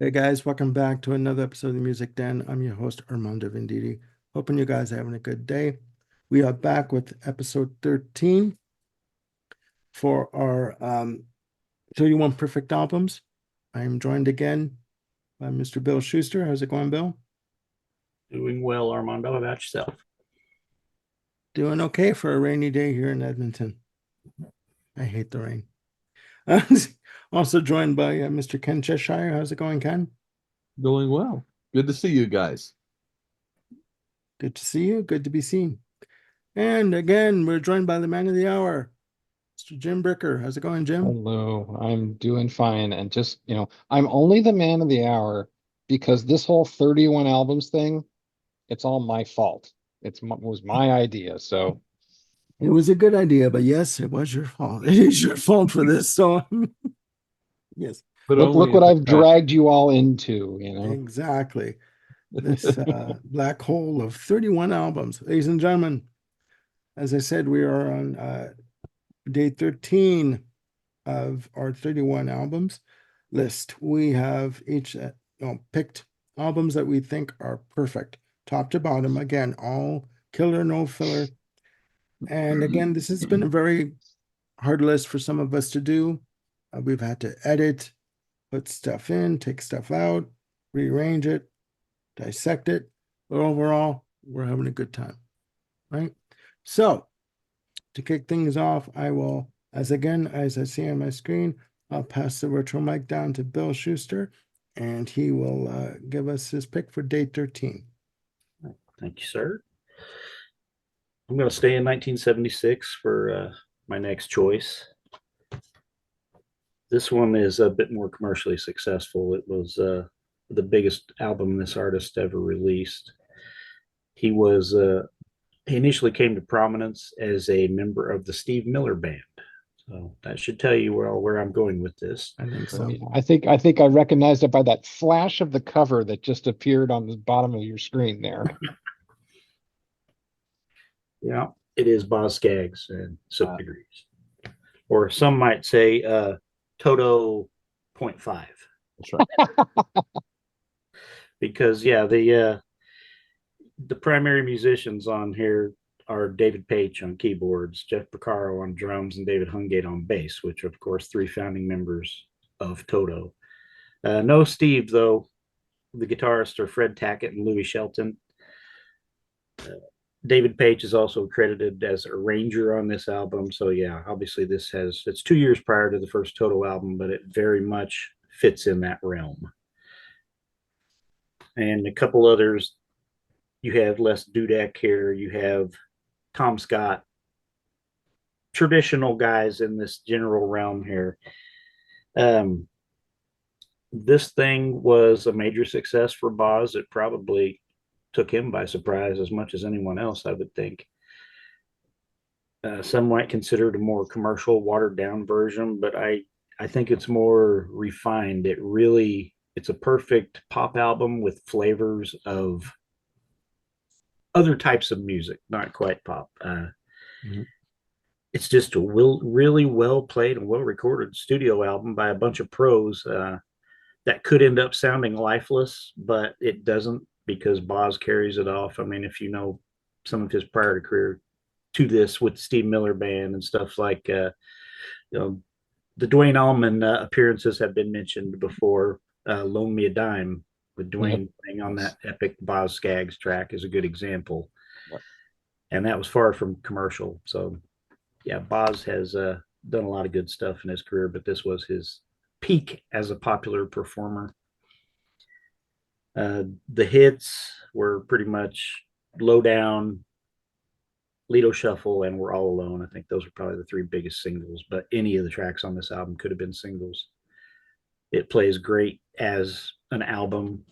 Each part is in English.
Hey guys, welcome back to another episode of the Music Den. I'm your host, Armando Venditti. Hoping you guys are having a good day. We are back with episode 13 for our 31 Perfect Albums. I am joined again by Mr. Bill Schuster. How's it going, Bill? Doing well, Armando. How about yourself? Doing okay for a rainy day here in Edmonton. I hate the rain. Also joined by Mr. Ken Cheshire. How's it going, Ken? Going well. Good to see you guys. Good to see you. Good to be seen. And again, we're joined by the man of the hour, Mr. Jim Bricker. How's it going, Jim? Hello, I'm doing fine. And just, I'm only the man of the hour because this whole 31 albums thing, it's all my fault. Was my idea. So It was a good idea, but yes, it was your fault. It is your fault for this. So, yes, But look only what if I've dragged you all into. exactly. This black hole of 31 albums. Ladies and gentlemen, as I said, we are on day 13 of our 31 albums list. We have each picked albums that we think are perfect, top to bottom. Again, all killer, no filler. And again, this has been a very hard list for some of us to do. We've had to edit, put stuff in, take stuff out, rearrange it, dissect it. But overall, we're having a good time, right? So to kick things off, I will, as I see on my screen, I'll pass the virtual mic down to Bill Schuster, and he will give us his pick for day 13. Thank you, sir. I'm going to stay in 1976 for my next choice. This one is a bit more commercially successful. It was the biggest album this artist ever released. He initially came to prominence as a member of the Steve Miller Band. So that should tell you where I'm going with this. I think so. I think I recognized it by that flash of the cover that just appeared on the bottom of your screen there. Yeah, it is Boz Scaggs and Silk Degrees. Or some might say Toto 0.5. That's right. Because yeah, the primary musicians on here are David Paich on keyboards, Jeff Porcaro on drums, and David Hungate on bass, which are, of course, three founding members of Toto. No Steve, though. The guitarists are Fred Tackett and Louis Shelton. David Paich is also credited as arranger on this album. So yeah, obviously it's 2 years prior to the first Toto album, but it very much fits in that realm. And a couple others. You have Les Dudek here. You have Tom Scott. Traditional guys in this general realm here. This thing was a major success for Boz. It probably took him by surprise as much as anyone else, I would think. Some might consider it a more commercial, watered down version, but I think it's more refined. It's a perfect pop album with flavors of other types of music, not quite pop. Mhm. It's just a really well played and well recorded studio album by a bunch of pros that could end up sounding lifeless, but it doesn't because Boz carries it off. I mean, if you know some of his prior career to this with Steve Miller Band and stuff like, the Duane Allman appearances have been mentioned before. Loan Me a Dime with Duane playing on that epic Boz Scaggs track is a good example. Yep. And that was far from commercial. So, yeah, Boz has done a lot of good stuff in his career, but this was his peak as a popular performer. The hits were pretty much Low Down, Lido Shuffle, and We're All Alone. I think those are probably the three biggest singles, but any of the tracks on this album could have been singles. It plays great as an album.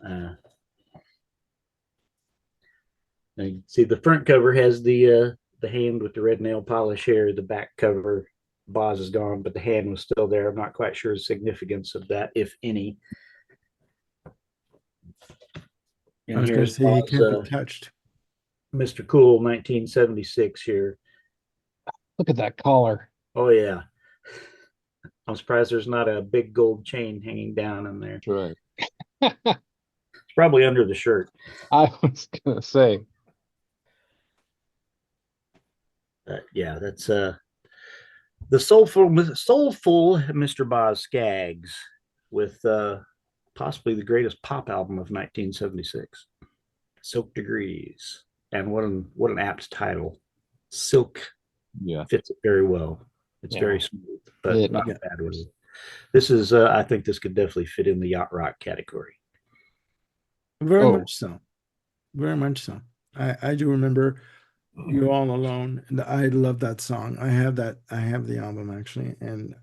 You see, the front cover has the hand with the red nail polish here. The back cover, Boz is gone, but the hand was still there. I'm not quite sure the significance of that, if any. I And was going to here's say he Boz, can't be touched. Mr. Cool, 1976 here. Look at that collar. Oh yeah, I'm surprised there's not a big gold chain hanging down in there. That's right. It's probably under the shirt. I was gonna say, Yeah, that's the soulful Mr. Boz Scaggs with possibly the greatest pop album of 1976, Silk Degrees. And what an apt title. Silk Yeah. fits it very well. It's Yeah. very smooth, but It- not Yeah. bad with it. This is I think this could definitely fit in the yacht rock category. Very Oh. much so. Very much so. I do remember You're All Alone, and I love that song. I have the album actually, and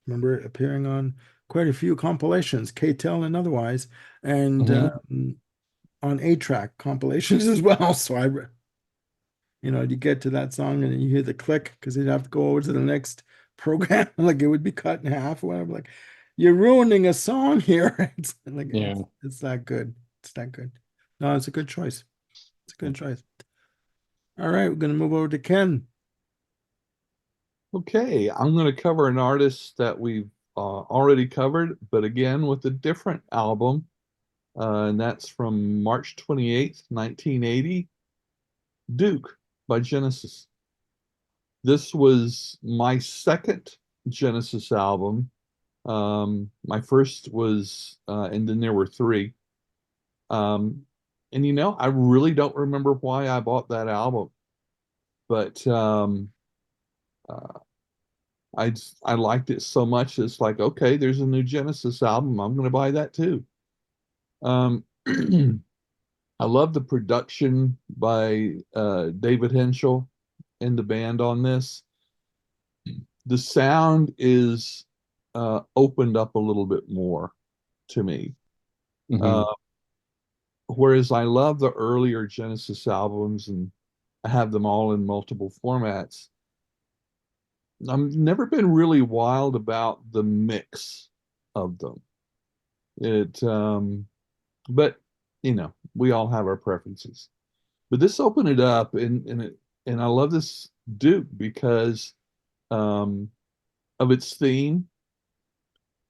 remember it appearing on quite a few compilations, K-Tel and otherwise, and Mhm. on 8-track compilations as well. So you get to that song and then you hear the click because you'd have to go over to the next program, like it would be cut in half or whatever. Like, you're ruining a song here. It's like Yeah. it's that good. It's that good. No, it's a good choice. It's a good choice. All right, we're gonna move over to Ken. Okay, I'm going to cover an artist that we've already covered, but again with a different album, and that's from March 28th, 1980, Duke by Genesis. This was my second Genesis album. My first was, and then there were three. And I really don't remember why I bought that album, but uh, I liked it so much. It's like, okay, there's a new Genesis album. I'm going to buy that too. Um, I love the production by David Henschel and the band on this. The sound is opened up a little bit more to me. Mhm. Whereas I love the earlier Genesis albums and I have them all in multiple formats. I've never been really wild about the mix of them. But we all have our preferences. But this opened it up, and I love this Duke because um, of its theme,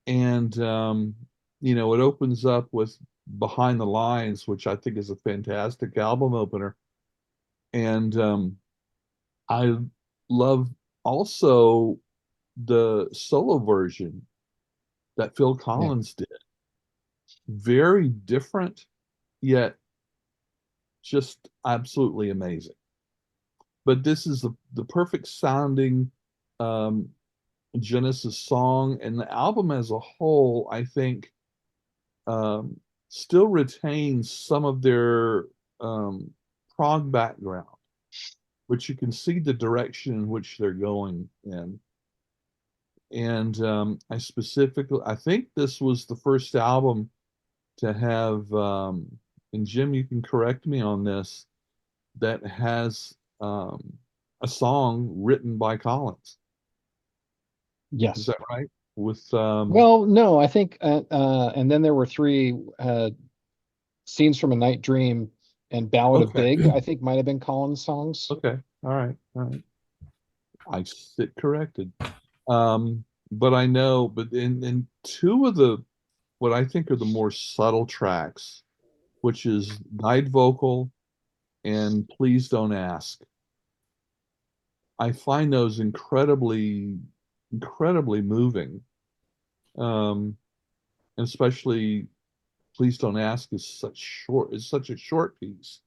and it opens up with Behind the Lines, which I think is a fantastic album opener, and I love also the solo version that Phil Yeah. Collins did. Very different, yet just absolutely amazing. But this is the perfect sounding um, Genesis song, and the album as a whole, I think, still retains some of their prog background, but you can see the direction in which they're going in. And I think this was the first album to have, and Jim, you can correct me on this, that has a song written by Collins. Is Yes. that right? With Well, no, I think, and then there were three scenes from a Night Dream and Ballad of okay, Big. I think might have been Collins songs. okay, all right. I sit corrected. But I know, but in two of the what I think are the more subtle tracks, which is Guide Vocal and Please Don't Ask. I find those incredibly moving. And especially Please Don't Ask is such a short piece.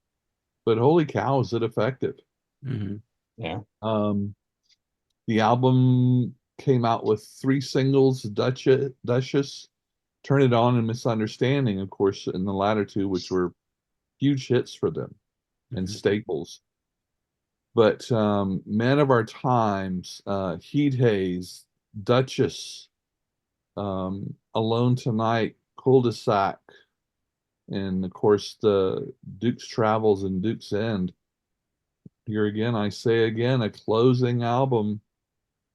But holy cow, is it effective. Mhm. Yeah. The album came out with three singles, Duchess, Turn It On, and Misunderstanding, of course, in the latter two, which were huge hits for them and Mhm. staples. But Man of Our Times, Heat Haze, Duchess, Alone Tonight, Cul-de-sac, and of course the Duke's Travels and Duke's End. Here again, I say again, a closing album,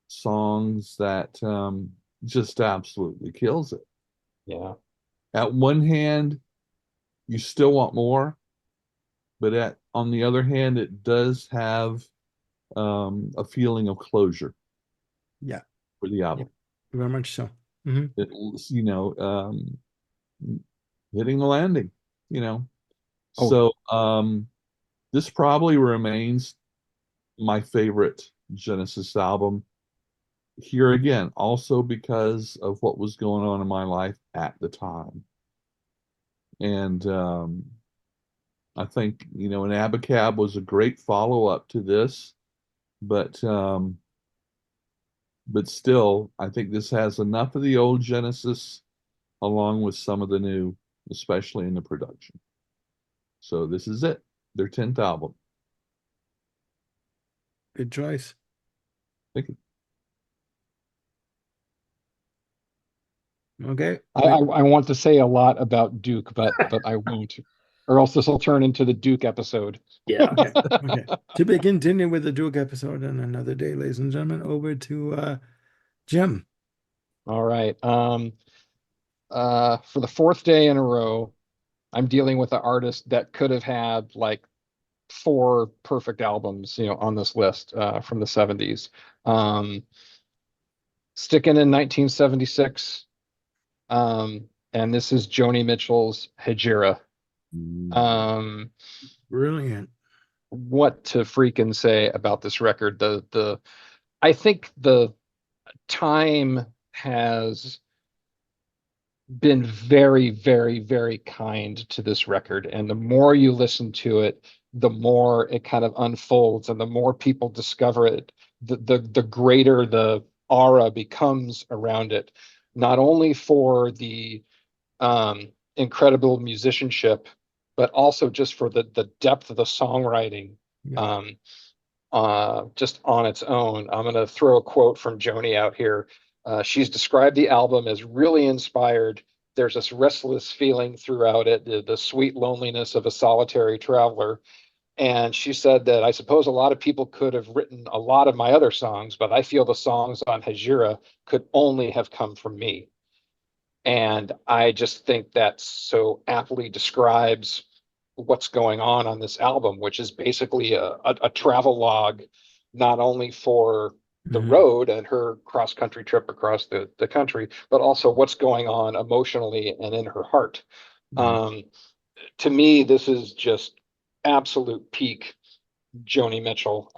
songs that just absolutely kills it. Yeah. At one hand, you still want more, but on the other hand, it does have a feeling of closure Yeah, for the album. very much so. Mhm. It, hitting the landing, you know. Oh. So this probably remains my favorite Genesis album. Here again, also because of what was going on in my life at the time. And I think, you know, an Abacab was a great follow-up to this, but still, I think this has enough of the old Genesis along with some of the new, especially in the production. So this is it, their 10th album. Good choice. Thank you. Okay. I want to say a lot about Duke, but I won't, or else this will turn into the Duke episode. Yeah. Okay. To be continued with the Duke episode on another day, ladies and gentlemen. Over to Jim. All right. For the fourth day in a row, I'm dealing with an artist that could have had like 4 perfect albums, on this list from the 70s. Sticking in 1976, and this is Joni Mitchell's Hejira. Um, Brilliant. what to freaking say about this record? I think the time has been very, very, very kind to this record. And the more you listen to it, the more it kind of unfolds, and the more people discover it, the greater the aura becomes around it, not only for the incredible musicianship, but also just for the depth of the songwriting. Yeah. Just on its own. I'm going to throw a quote from Joni out here. She's described the album as really inspired. There's this restless feeling throughout it, the sweet loneliness of a solitary traveler. And she said that I suppose a lot of people could have written a lot of my other songs, but I feel the songs on Hejira could only have come from me. And I just think that so aptly describes what's going on this album, which is basically a travel log, not only for the Mhm. road and her cross country trip across the country, but also what's going on emotionally and in her heart. Um, to me, this is just absolute peak Joni Mitchell.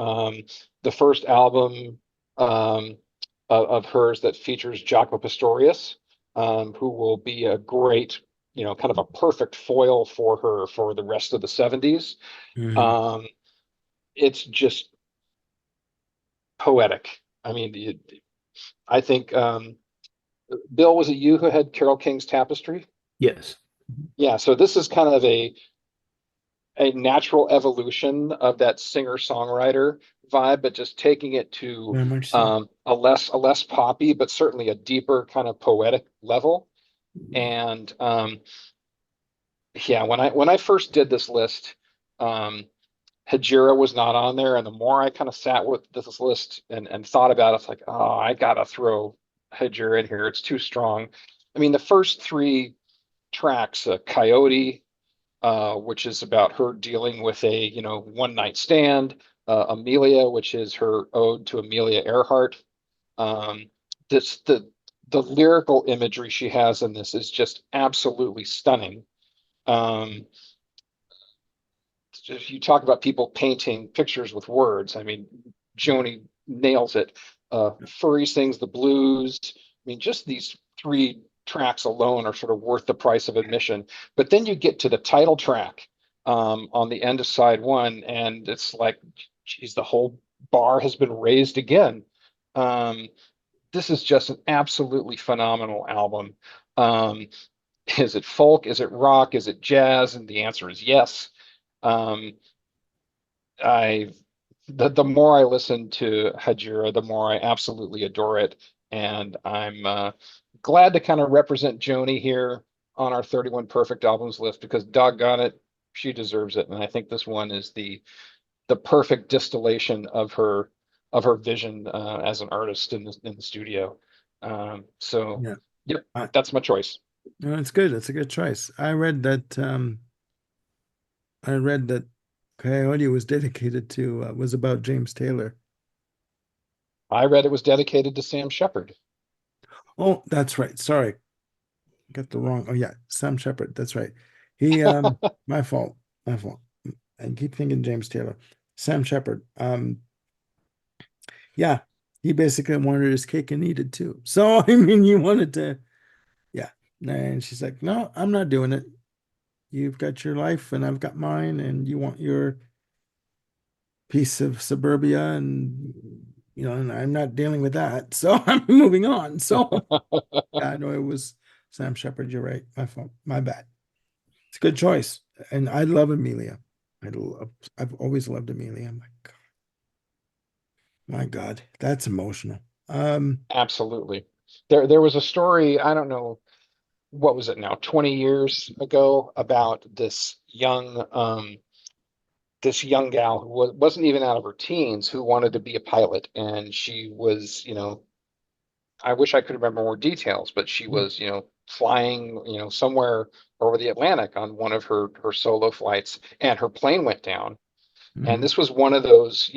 The first album of hers that features Jaco Pastorius, who will be a great, kind of a perfect foil for her for the rest of the 70s. Mhm. It's just poetic. I mean, I think, Bill, was it you who had Carole King's Tapestry? Yes. Yeah, so this is kind of a natural evolution of that singer-songwriter vibe, but just taking it to Very much so. a less poppy, but certainly a deeper kind of poetic level. And yeah, when I first did this list, Hejira was not on there, and the more I kind of sat with this list and thought about it, it's like, oh, I gotta throw Hejira in here. It's too strong. I mean, the first 3 tracks, Coyote, which is about her dealing with a one night stand. Amelia, which is her ode to Amelia Earhart. This the lyrical imagery she has in this is just absolutely stunning. Um, if you talk about people painting pictures with words, I mean, Joni nails it. Furry sings the blues. I mean, just these 3 tracks alone are sort of worth the price of admission. But then you get to the title track on the end of side 1, and it's like, geez, the whole bar has been raised again. This is just an absolutely phenomenal album. Is it folk? Is it rock? Is it jazz? And the answer is yes. Um, I the more I listen to Hejira, the more I absolutely adore it, and I'm glad to kind of represent Joni here on our 31 perfect albums list, because doggone it, she deserves it, and I think this one is the perfect distillation of her vision as an artist in the studio. So Yeah. yep, I- that's my choice. No, it's good. It's a good choice. I read that Coyote was dedicated to was about James Taylor. I read it was dedicated to Sam Shepard. Oh, that's right. Sorry. got the wrong. Oh yeah, Sam Shepard. That's right. He my fault. My fault. I keep thinking James Taylor. Sam Shepard. Yeah, he basically wanted his cake and eat it too. So I mean, he wanted to, yeah. And she's like, no, I'm not doing it. You've got your life and I've got mine, and you want your piece of suburbia, and and I'm not dealing with that. So I'm moving on. So yeah, no, it was Sam Shepard. You're right. My fault. My bad. It's a good choice. And I love Amelia. I've always loved Amelia. My God, that's emotional. Absolutely. There was a story, I don't know, what was it now, 20 years ago, about this young gal who wasn't even out of her teens, who wanted to be a pilot. And she was, I wish I could remember more details, but she was, flying, somewhere over the Atlantic on one of her solo flights, and her plane went down. And Mhm. this was one of those,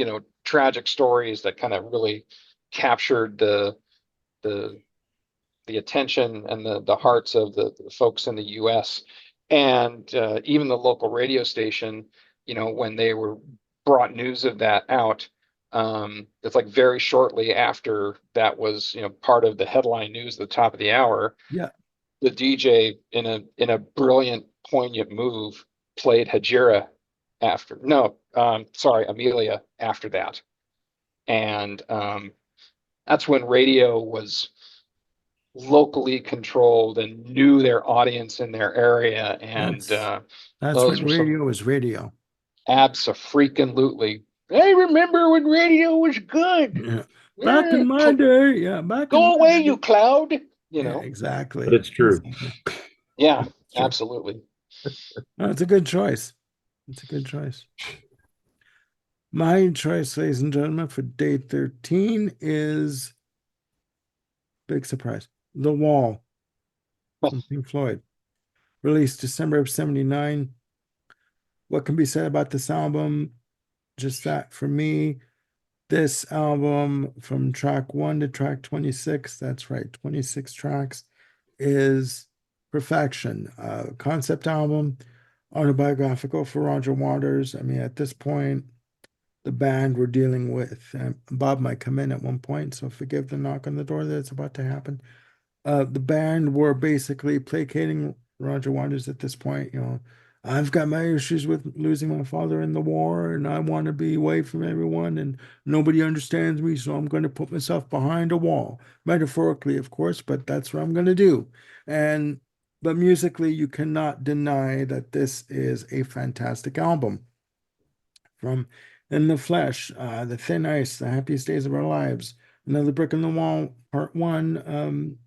tragic stories that kind of really captured the attention and the hearts of the folks in the U.S. And even the local radio station, when they were brought news of that out, it's like very shortly after that was, part of the headline news at the top of the hour. Yeah. The DJ, in a brilliant, poignant move, played Hajira after. No, sorry, Amelia after that. And that's when radio was locally controlled and knew their audience in their area. And That's those when were some radio was radio. abso-freaking-lutely. I remember when radio was good. Yeah. Back in my day, yeah, back in Go my away, day. you cloud. Yeah, exactly. But it's true. Exactly. Yeah, It's true. absolutely. No, it's a good choice. It's a good choice. My choice, ladies and gentlemen, for day 13 is big surprise. The Wall from Pink Floyd. Released December of 79. What can be said about this album? Just that for me, this album from track 1 to track 26, that's right, 26 tracks, is perfection. Concept album, autobiographical for Roger Waters. I mean, at this point, the band were dealing with, Bob might come in at one point, so forgive the knock on the door that's about to happen. The band were basically placating Roger Waters at this point. I've got my issues with losing my father in the war, and I want to be away from everyone, and nobody understands me, so I'm going to put myself behind a wall, metaphorically, of course, but that's what I'm going to do. But musically, you cannot deny that this is a fantastic album. From In the Flesh, The Thin Ice, The Happiest Days of Our Lives, Another Brick in the Wall, Part 1,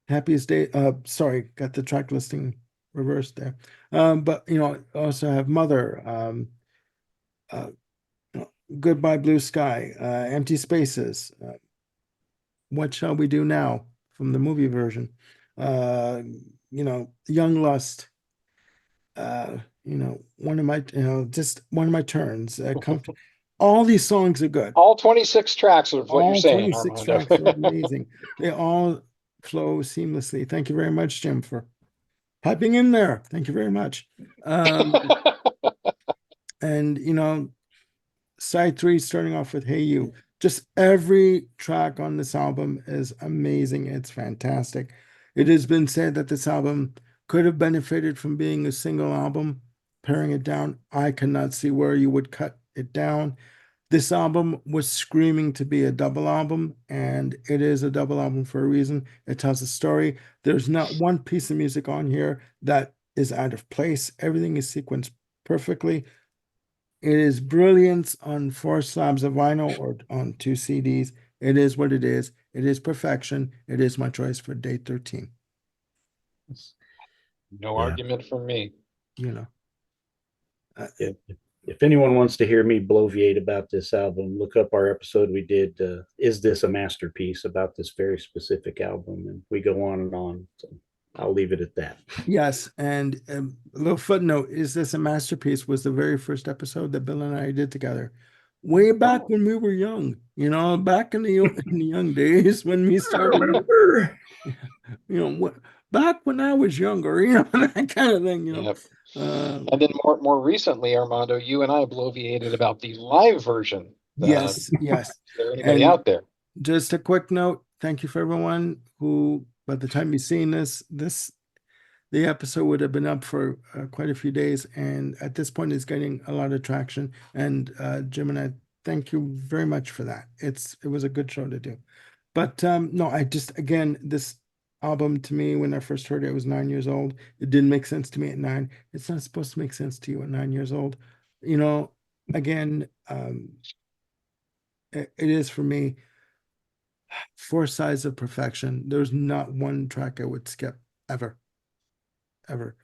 Happiest Day, sorry, got the track listing reversed there. But also have Mother, uh, Goodbye Blue Sky, Empty Spaces, What Shall We Do Now from the movie version, Young Lust, just one of my turns. All these songs are good. All 26 tracks of what you're All saying, 26 Armando. tracks are amazing. They all flow seamlessly. Thank you very much, Jim, for piping in there. Thank you very much. And side 3 starting off with Hey You. Just every track on this album is amazing. It's fantastic. It has been said that this album could have benefited from being a single album. Paring it down, I cannot see where you would cut it down. This album was screaming to be a double album, and it is a double album for a reason. It tells a story. There's not one piece of music on here that is out of place. Everything is sequenced perfectly. It is brilliance on 4 slabs of vinyl or on 2 CDs. It is what it is. It is perfection. It is my choice for day 13. No argument from me. If anyone wants to hear me bloviate about this album, look up our episode we did, Is This a Masterpiece, about this very specific album, and we go on and on. So I'll leave it at that. Yes, and a little footnote, Is This a Masterpiece was the very first episode that Bill and I did together. Way back when we were young, back in the young days when we started. back when I was younger, that kind of thing, Yep. Uh, And then more recently, Armando, you and I bloviated about the live version. yes, yes. Is there anybody And out there? just a quick note, thank you for everyone who, by the time you've seen the episode would have been up for quite a few days, and at this point it's getting a lot of traction. And Jim and I thank you very much for that. It was a good show to do. But no, I just, again, this album to me, when I first heard it, I was 9 years old. It didn't make sense to me at 9. It's not supposed to make sense to you at 9 years old. You know, again, it is for me 4 sides of perfection. There's not one track I would skip ever, ever.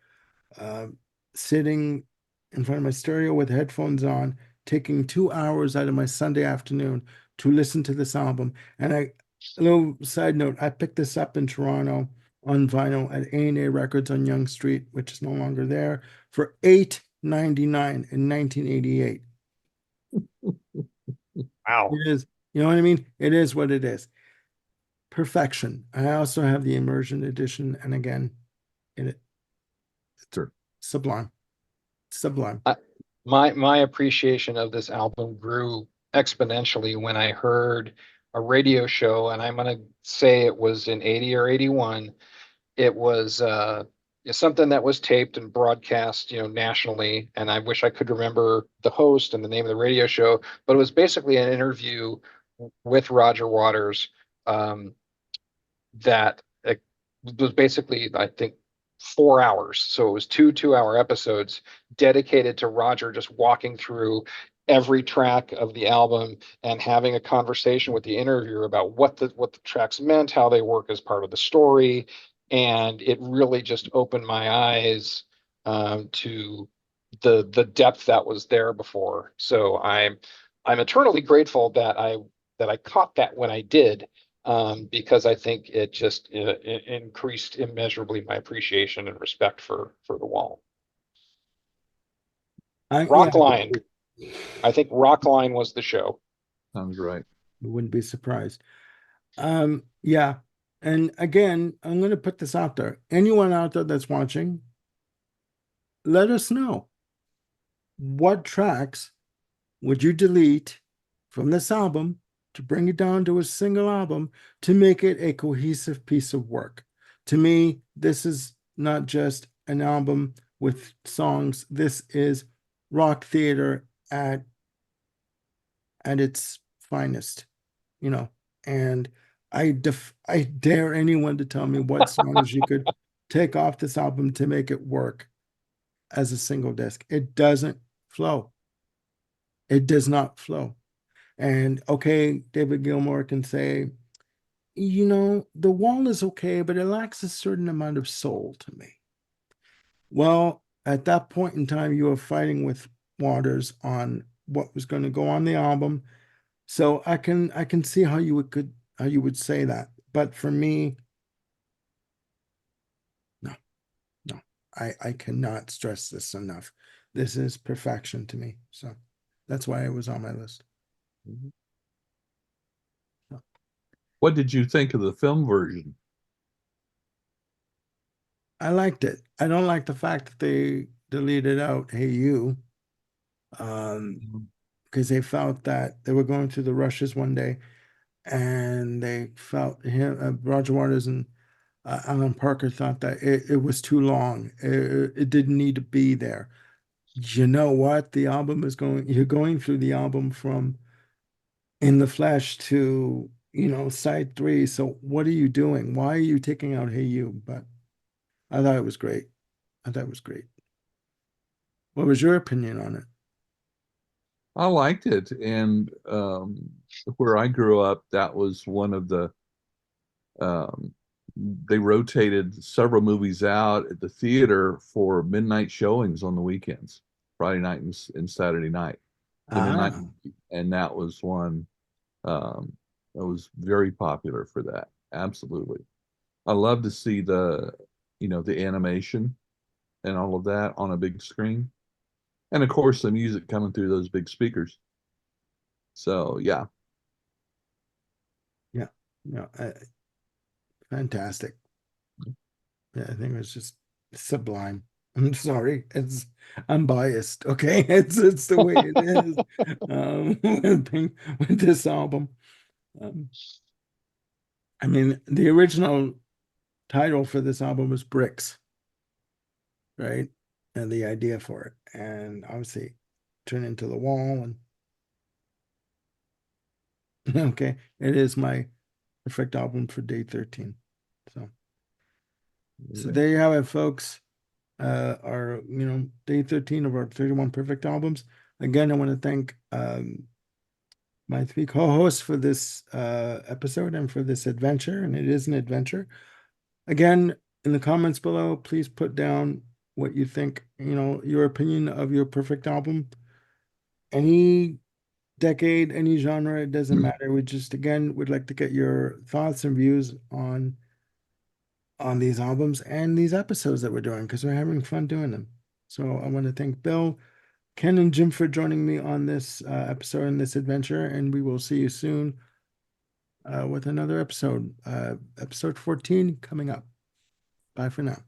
Um, Sitting in front of my stereo with headphones on, taking 2 hours out of my Sunday afternoon to listen to this album. And a little side note, I picked this up in Toronto on vinyl at A&A Records on Yonge Street, which is no longer there, for $8.99 in 1988. Wow. It is, you know what I mean? It is what it is. Perfection. I also have the immersion edition, and again, it Sure. sublime. Sublime. My appreciation of this album grew exponentially when I heard a radio show, and I'm gonna say it was in 80 or 81. It was something that was taped and broadcast, nationally, and I wish I could remember the host and the name of the radio show, but it was basically an interview with Roger Waters, that was basically, I think, 4 hours. So it was two-hour episodes dedicated to Roger just walking through every track of the album and having a conversation with the interviewer about what the tracks meant, how they work as part of the story. And it really just opened my eyes, to the depth that was there before. So I'm eternally grateful that I caught that when I did, because I think it just increased immeasurably my appreciation and respect for the Wall. Yeah, Rockline. I think Rockline was the show. Sounds right. wouldn't be surprised. Yeah. And again, I'm going to put this out there. Anyone out there that's watching, let us know. What tracks would you delete from this album to bring it down to a single album to make it a cohesive piece of work? To me, this is not just an album with songs. This is rock theater at its finest, and I dare anyone to tell me what songs you could take off this album to make it work as a single disc. It doesn't flow. It does not flow. And okay, David Gilmour can say, The Wall is okay, but it lacks a certain amount of soul to me. Well, at that point in time, you were fighting with Waters on what was going to go on the album. So I can see how you would say that. But for me, no, no. I cannot stress this enough. This is perfection to me. So that's why it was on my list. Mhm. What did you think of the film version? I liked it. I don't like the fact that they deleted out "Hey You," because they felt that they were going through the rushes one day, and they felt Roger Waters and Alan Parker thought that it was too long. It didn't need to be there. You know what? You're going through the album from In the Flesh to, side 3. So what are you doing? Why are you taking out "Hey You"? But I thought it was great. I thought it was great. What was your opinion on it? I liked it, and where I grew up, that was one of the um, they rotated several movies out at the theater for midnight showings on the weekends, Friday night and Saturday night, the midnight, Ah, and that was one that was very popular for that. Absolutely, I love to see the animation and all of that on a big screen, and of course the music coming through those big speakers. So yeah, yeah, fantastic. Yeah, I think it was just sublime. I'm sorry, I'm biased. Okay, it's the way it is. With this album, I mean, the original title for this album was Bricks, right? And the idea for it, and obviously turn into the wall. And okay, it is my perfect album for day 13. So there you have it, folks. Our day 13 of our 31 perfect albums. Again, I want to thank my three co-hosts for this episode and for this adventure, and it is an adventure. Again, in the comments below, please put down what you think, your opinion of your perfect album. Any decade, any genre, it doesn't matter. We just, again, would like to get your thoughts and views on these albums and these episodes that we're doing, because we're having fun doing them. So I want to thank Bill, Ken, and Jim for joining me on this episode and this adventure, and we will see you soon with another episode, episode 14 coming up. Bye for now.